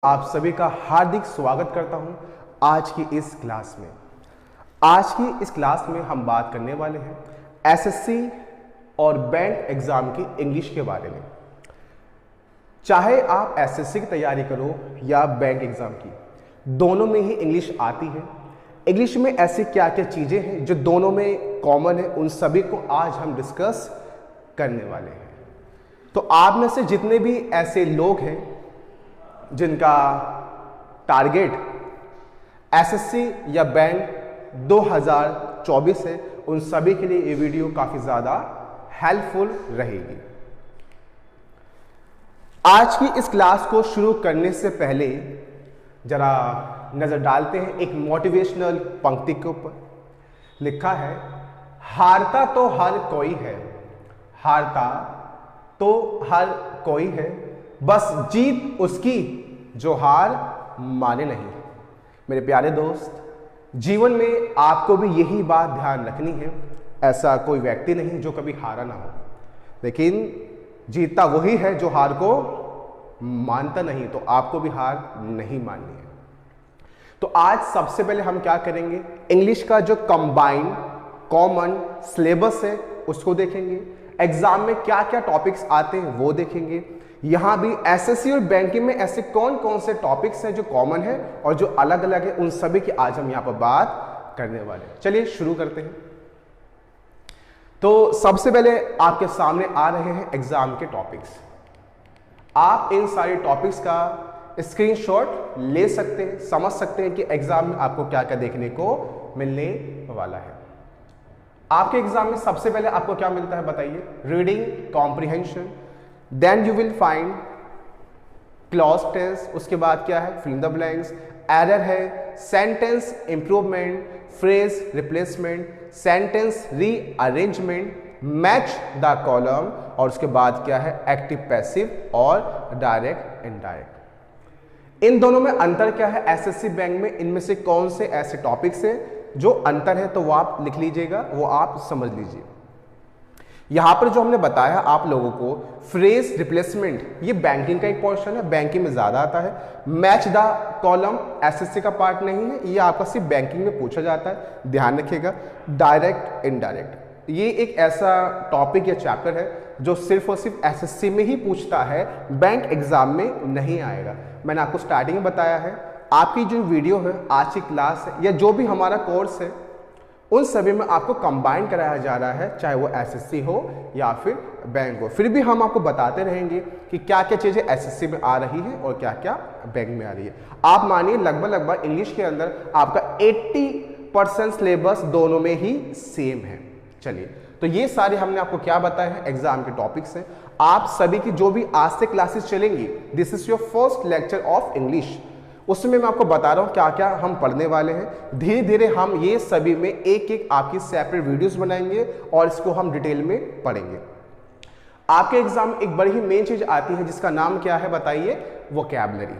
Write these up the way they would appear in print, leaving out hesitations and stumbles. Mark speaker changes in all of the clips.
Speaker 1: आप सभी का हार्दिक स्वागत करता हूं आज की इस क्लास में। आज की इस क्लास में हम बात करने वाले हैं एसएससी और बैंक एग्जाम की इंग्लिश के बारे में। चाहे आप एसएससी की तैयारी करो या बैंक एग्जाम की, दोनों में ही इंग्लिश आती है। इंग्लिश में ऐसी क्या क्या चीज़ें हैं जो दोनों में कॉमन है, उन सभी को आज हम डिस्कस करने वाले हैं। तो आप में से जितने भी ऐसे लोग हैं जिनका टारगेट एसएससी या बैंक 2024 है, उन सभी के लिए ये वीडियो काफ़ी ज़्यादा हेल्पफुल रहेगी। आज की इस क्लास को शुरू करने से पहले जरा नज़र डालते हैं एक मोटिवेशनल पंक्ति के ऊपर। लिखा है, हारता तो हर कोई है, हारता तो हर कोई है, बस जीत उसकी जो हार माने नहीं। मेरे प्यारे दोस्त, जीवन में आपको भी यही बात ध्यान रखनी है। ऐसा कोई व्यक्ति नहीं जो कभी हारा ना हो, लेकिन जीतता वही है जो हार को मानता नहीं। तो आपको भी हार नहीं माननी है। तो आज सबसे पहले हम क्या करेंगे, इंग्लिश का जो कंबाइंड कॉमन सिलेबस है उसको देखेंगे। एग्जाम में क्या क्या टॉपिक्स आते हैं वो देखेंगे। यहां भी एसएससी और बैंकिंग में ऐसे कौन कौन से टॉपिक्स हैं जो कॉमन है और जो अलग अलग है, उन सभी की आज हम यहां पर बात करने वाले हैं। चलिए शुरू करते हैं। तो सबसे पहले आपके सामने आ रहे हैं एग्जाम के टॉपिक्स। आप इन सारे टॉपिक्स का स्क्रीनशॉट ले सकते हैं, समझ सकते हैं कि एग्जाम में आपको क्या क्या देखने को मिलने वाला है। आपके एग्जाम में सबसे पहले आपको क्या मिलता है बताइए? Reading comprehension, then you will find clause test, उसके बाद क्या है? Fill in the blanks, error है, sentence improvement, phrase replacement, sentence rearrangement, match the column, और उसके बाद क्या है? एक्टिव पैसिव और डायरेक्ट इनडायरेक्ट। इन दोनों में अंतर क्या है? एसएससी बैंक में इनमें से कौन से ऐसे टॉपिक्स हैं जो अंतर है, तो वो आप लिख लीजिएगा, वो आप समझ लीजिए। यहां पर जो हमने बताया आप लोगों को, फ्रेज रिप्लेसमेंट, ये बैंकिंग का एक पोर्शन है, बैंकिंग में ज्यादा आता है। मैच द कॉलम एसएससी का पार्ट नहीं है, ये आपका सिर्फ बैंकिंग में पूछा जाता है, ध्यान रखिएगा। डायरेक्ट इनडायरेक्ट, ये एक ऐसा टॉपिक या चैप्टर है जो सिर्फ और सिर्फ एसएससी में ही पूछता है, बैंक एग्जाम में नहीं आएगा। मैंने आपको स्टार्टिंग में बताया है, आपकी जो वीडियो है, आज की क्लास है, या जो भी हमारा कोर्स है, उन सभी में आपको कंबाइन कराया जा रहा है, चाहे वो एसएससी हो या फिर बैंक हो। फिर भी हम आपको बताते रहेंगे कि क्या क्या चीज़ें एसएससी में आ रही है और क्या क्या बैंक में आ रही है। आप मानिए लगभग इंग्लिश के अंदर आपका 80% सिलेबस दोनों में ही सेम है। चलिए, तो ये सारे हमने आपको क्या बताया है, एग्जाम के टॉपिक्स हैं। आप सभी की जो भी आज से क्लासेस चलेंगी, this is your first lecture of English, उसमें मैं आपको बता रहा हूं क्या क्या हम पढ़ने वाले हैं। धीरे धीरे हम ये सभी में एक एक आपकी सेपरेट वीडियोस बनाएंगे और इसको हम डिटेल में पढ़ेंगे। आपके एग्जाम में एक बड़ी ही मेन चीज आती है जिसका नाम क्या है बताइए? वोकैबुलरी।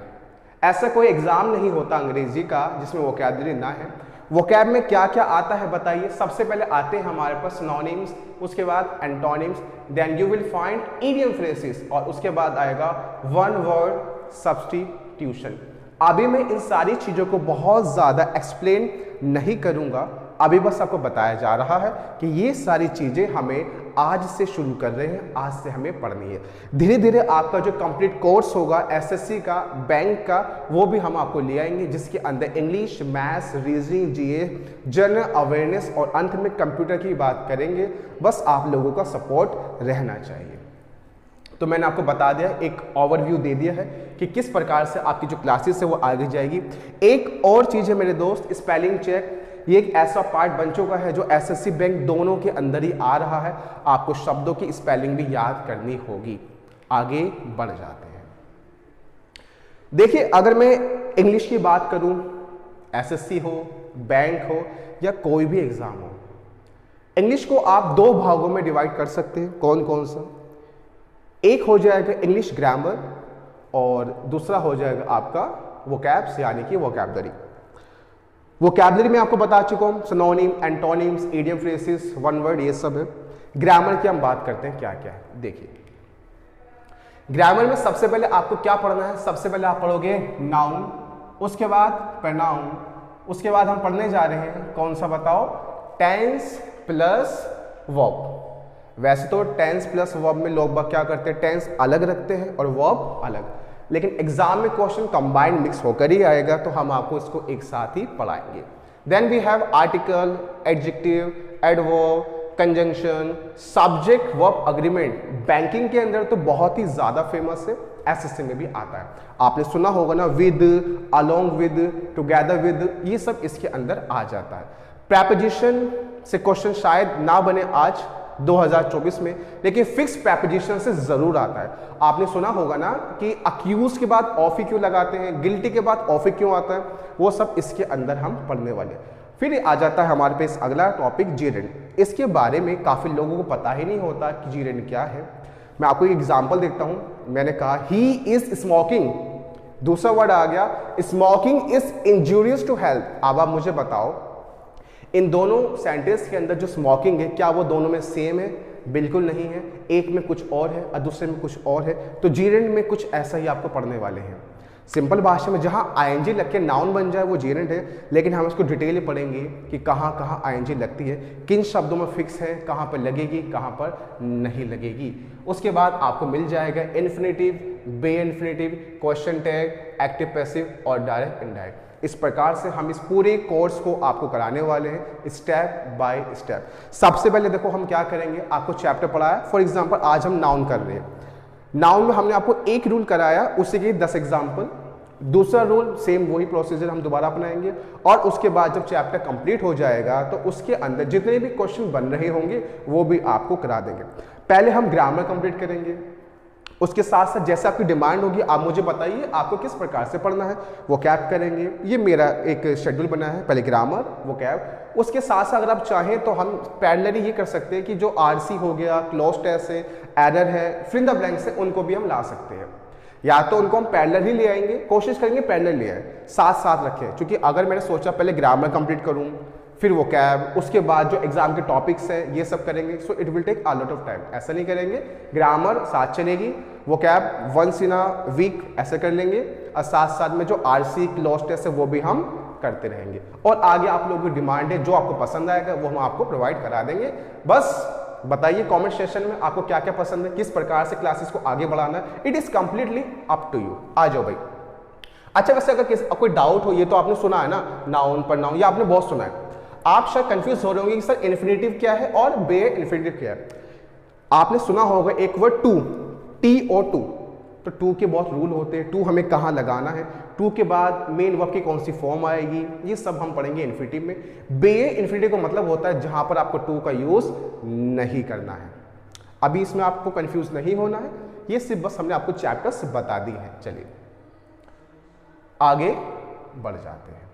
Speaker 1: ऐसा कोई एग्जाम नहीं होता अंग्रेजी का जिसमें वोकैबुलरी ना है। वोकैब में क्या क्या आता है बताइए? सबसे पहले आते हैं हमारे पास सिनोनिम्स, उसके बाद antonyms, then you will find idiom phrases, और उसके बाद आएगा वन वर्ड सब्स्टिट्यूशन। अभी मैं इन सारी चीज़ों को बहुत ज़्यादा एक्सप्लेन नहीं करूँगा, अभी बस आपको बताया जा रहा है कि ये सारी चीज़ें हमें आज से शुरू कर रहे हैं, आज से हमें पढ़नी है। धीरे धीरे आपका जो कंप्लीट कोर्स होगा एसएससी का, बैंक का, वो भी हम आपको ले आएंगे, जिसके अंदर इंग्लिश, मैथ्स, रीजनिंग, जीए, जनरल अवेयरनेस और अंत में कंप्यूटर की बात करेंगे। बस आप लोगों का सपोर्ट रहना चाहिए। तो मैंने आपको बता दिया, एक ओवरव्यू दे दिया है कि किस प्रकार से आपकी जो क्लासेस है वो आगे जाएगी। एक और चीज़ है मेरे दोस्त, स्पेलिंग चेक। ये एक ऐसा पार्ट बन चुका है जो एसएससी बैंक दोनों के अंदर ही आ रहा है। आपको शब्दों की स्पेलिंग भी याद करनी होगी। आगे बढ़ जाते हैं। देखिए, अगर मैं इंग्लिश की बात करूं, एसएससी हो, बैंक हो या कोई भी एग्जाम हो, इंग्लिश को आप दो भागों में डिवाइड कर सकते हैं। कौन कौन सा? एक हो जाएगा इंग्लिश ग्रामर और दूसरा हो जाएगा आपका वोकैब्स, यानी कि वोकैबुलरी। वोकैबुलरी में आपको बता चुका हूं, synonym, antonyms, idiom phrases, one word, ये सब है। ग्रामर की हम बात करते हैं क्या क्या है। देखिए, ग्रामर में सबसे पहले आपको क्या पढ़ना है? सबसे पहले आप पढ़ोगे नाउन, उसके बाद प्रोनाउन, उसके बाद हम पढ़ने जा रहे हैं कौन सा बताओ? Tens plus verb. वैसे तो टेंस प्लस वर्ब में लोग क्या करते हैं, टेंस अलग रखते हैं और वर्ब अलग, लेकिन एग्जाम में क्वेश्चन कंबाइंड मिक्स होकर ही आएगा, तो हम आपको इसको एक साथ ही पढ़ाएंगे। Then we have article, adjective, adverb, conjunction, subject verb agreement. Banking के अंदर तो बहुत ही ज्यादा फेमस है, एसएससी में भी आता है, आपने सुना होगा ना, with, along with, together with, ये सब इसके अंदर आ जाता है। प्रेपोजिशन से क्वेश्चन शायद ना बने आज 2024 में, लेकिन फिक्स प्रेपोजिशन से जरूर आता है। आपने सुना होगा ना कि अक्यूज के बाद ऑफ क्यों लगाते हैं, गिल्टी के बाद ऑफ क्यों आता है, वो सब इसके अंदर हम पढ़ने वाले हैं। फिर आ जाता है हमारे पास अगला टॉपिक जीरेंड। इसके बारे में काफी लोगों को पता ही नहीं होता कि जीरेंड क्या है। मैं आपको एक एग्जांपल देता हूं। मैंने कहा ही इज स्मोकिंग, दूसरा वर्ड आ गया smoking is injurious to health. अब आप मुझे बताओ इन दोनों सेंटेंस के अंदर जो स्मोकिंग है क्या वो दोनों में सेम है? बिल्कुल नहीं है, एक में कुछ और है और दूसरे में कुछ और है। तो जीरेंड में कुछ ऐसा ही आपको पढ़ने वाले हैं। सिंपल भाषा में जहां आईएनजी लग के नाउन बन जाए वो जीरेंड है, लेकिन हम इसको डिटेल में पढ़ेंगे कि कहां कहां आईएनजी लगती है, किन शब्दों में फिक्स है, कहां पर लगेगी, कहां पर नहीं लगेगी। उसके बाद आपको मिल जाएगा infinitive, bare infinitive, question tag, active passive और डायरेक्ट इनडायरेक्ट। इस प्रकार से हम इस पूरे कोर्स को आपको कराने वाले हैं स्टेप बाय स्टेप। सबसे पहले देखो हम क्या करेंगे, आपको चैप्टर पढ़ाया, फॉर एग्जांपल आज हम नाउन कर रहे हैं। नाउन में हमने आपको एक रूल कराया, उससे की 10 एग्जाम्पल। दूसरा रूल सेम वही प्रोसीजर हम दोबारा अपनाएंगे, और उसके बाद जब चैप्टर कंप्लीट हो जाएगा तो उसके अंदर जितने भी क्वेश्चन बन रहे होंगे वो भी आपको करा देंगे। पहले हम ग्रामर कंप्लीट करेंगे, उसके साथ साथ जैसे आपकी डिमांड होगी आप मुझे बताइए आपको किस प्रकार से पढ़ना है, वो कैब करेंगे। ये मेरा एक शेड्यूल बना है, पहले ग्रामर, वो कैब। उसके साथ साथ अगर आप चाहें तो हम पैरेलली ये कर सकते हैं कि जो आरसी हो गया, क्लोज टेस्ट है, एरर है, फिल इन द ब्लैंक्स है, उनको भी हम ला सकते हैं। या तो उनको हम पैरेलल ही ले आएंगे, कोशिश करेंगे पैरेलल ले आए, साथ साथ रखें, क्योंकि अगर मैंने सोचा पहले ग्रामर कंप्लीट करूं फिर वो कैब, उसके बाद जो एग्जाम के टॉपिक्स हैं ये सब करेंगे, so it will take a lot of time. ऐसा नहीं करेंगे, ग्रामर साथ चलेगी, वो कैब वंस इन अ वीक ऐसे कर लेंगे, और साथ साथ में जो आरसी क्लोज टेस्ट है वो भी हम करते रहेंगे। और आगे आप लोगों की डिमांड है, जो आपको पसंद आएगा वो हम आपको प्रोवाइड करा देंगे। बस बताइए कमेंट सेक्शन में आपको क्या क्या पसंद है, किस प्रकार से क्लासेस को आगे बढ़ाना है, it is completely up to you. आ जाओ भाई। अच्छा, वैसे अगर कोई डाउट हो, ये तो आपने सुना है ना नाउन पर नाउन, ये आपने बहुत सुना है, आप शायद कंफ्यूज हो रहे होंगे कि सर इन्फिनेटिव क्या है और बे इन्फिनेटिव क्या है। आपने सुना होगा एक वर्ड टू, टी और टू, तो टू के बहुत रूल होते हैं, टू हमें कहाँ लगाना है, टू के बाद मेन वर्ब की कौन सी फॉर्म आएगी, ये सब हम पढ़ेंगे इन्फिनेटिव में। बे इन्फिनेटिव का मतलब होता है जहां पर आपको टू का यूज नहीं करना है। अभी इसमें आपको कंफ्यूज नहीं होना है, ये सिर्फ बस हमने आपको चैप्टर्स बता दी है। चलिए आगे बढ़ जाते हैं।